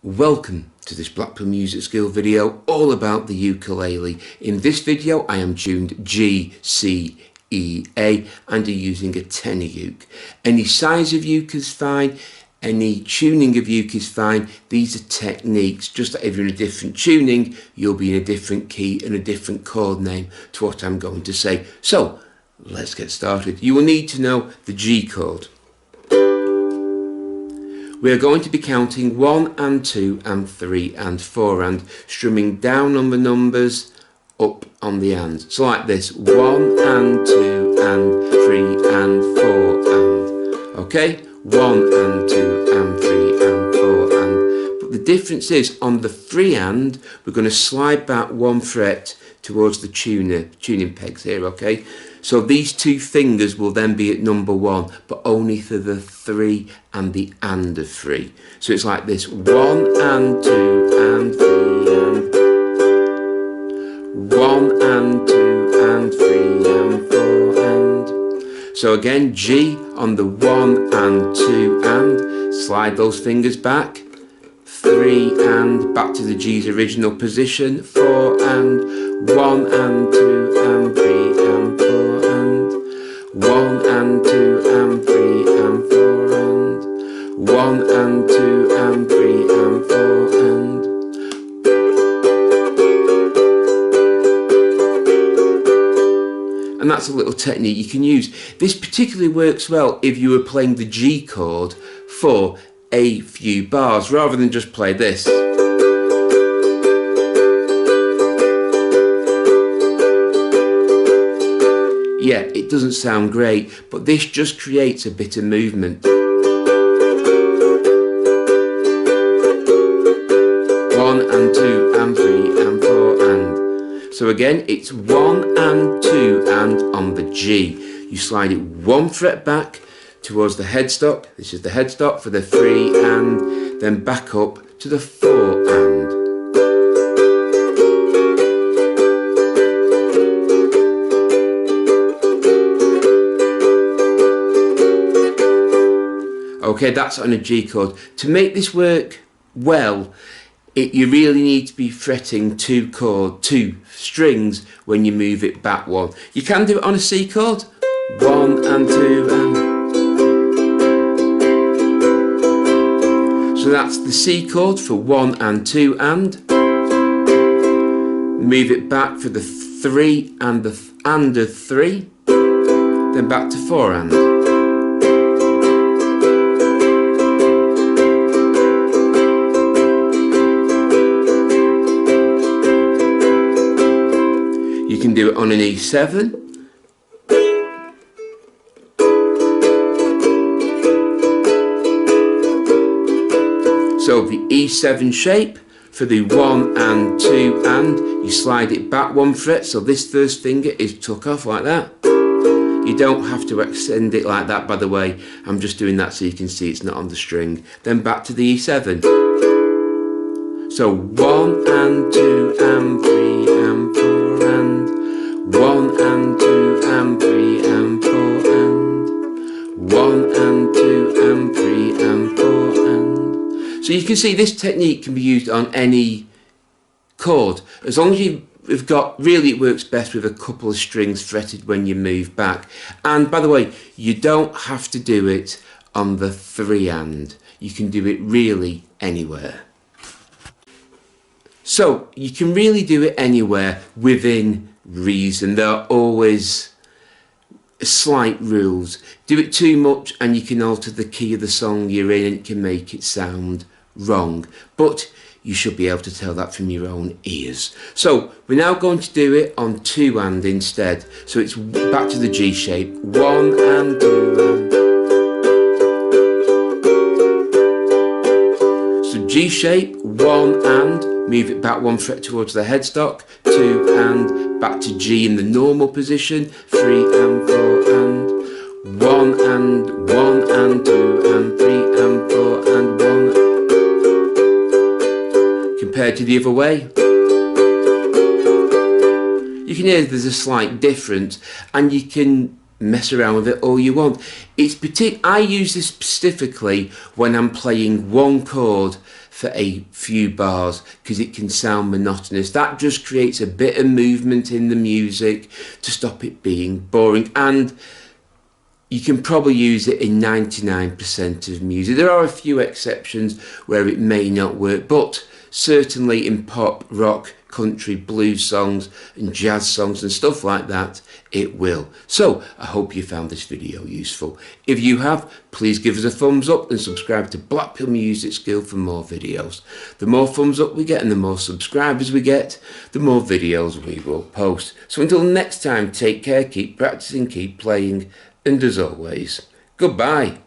Welcome to this Blackpool Music School video all about the ukulele. In this video I am tuned G, C, E, A and are using a tenor uke. Any size of uke is fine, any tuning of uke is fine. These are techniques, just that if you're in a different tuning you'll be in a different key and a different chord name to what I'm going to say. So let's get started. You will need to know the G chord. We are going to be counting 1 and 2 and 3 and 4 and strumming down on the numbers, up on the and. So like this, 1 and 2 and 3 and 4 and. Okay? 1 and 2 and 3 and 4 and. But the difference is on the 3 and, we're going to slide back 1 fret towards the tuning pegs here, okay? So these two fingers will then be at number 1, but only for the 3 and the and of 3. So it's like this, 1 and 2 and 3 and 1 and 2 and 3 and 4 and. So again, G on the 1 and 2 and, slide those fingers back, 3 and, back to the G's original position, 4 and, 1 and 2 and 3 and 4 and, 1 and 2 and 3 and 4 and, 1 and 2 and 3 and 4 and. And that's a little technique you can use. This particularly works well if you were playing the G chord for a few bars rather than just play this. Yeah, it doesn't sound great, but this just creates a bit of movement. 1 and 2 and 3 and 4 and. So again, it's 1 and 2 and on the G. You slide it 1 fret back towards the headstock. This is the headstock for the 3 and, then back up to the 4 and. Okay, that's on a G chord. To make this work well, you really need to be fretting 2 strings when you move it back 1. You can do it on a C chord, 1 and 2 and. So that's the C chord for 1 and 2 and. Move it back for the 3 and the and of 3, then back to 4 and. You can do it on an E7. So the E7 shape for the 1 and 2 and, you slide it back 1 fret, so this first finger is tuck off like that. You don't have to extend it like that, by the way. I'm just doing that so you can see it's not on the string. Then back to the E7. So 1 and 2 and 3 and 4 and, 1 and 2 and 3 and 4 and, 1 and 2 and 3 and 4 and. So you can see this technique can be used on any chord. As long as you've got, really it works best with a couple of strings fretted when you move back. And by the way, you don't have to do it on the 3 and. You can do it really anywhere. So you can really do it anywhere within reason. There are always slight rules. Do it too much and you can alter the key of the song you're in and it can make it sound wrong. But you should be able to tell that from your own ears. So we're now going to do it on 2 and instead. So it's back to the G shape, 1 and 2 and. So G shape, 1 and. Move it back 1 fret towards the headstock, 2 and, back to G in the normal position, 3 and 4 and, 1 and, 1 and 2 and 3 and 4 and 1. Compared to the other way, you can hear there's a slight difference and you can mess around with it all you want. I use this specifically when I'm playing one chord for a few bars because it can sound monotonous. That just creates a bit of movement in the music to stop it being boring, and you can probably use it in 99% of music. There are a few exceptions where it may not work, but certainly in pop, rock, country, blues songs and jazz songs and stuff like that, it will. So I hope you found this video useful. If you have, please give us a thumbs up and subscribe to Blackpool Music School for more videos. The more thumbs up we get and the more subscribers we get, the more videos we will post. So until next time, take care, keep practicing, keep playing, and as always, goodbye.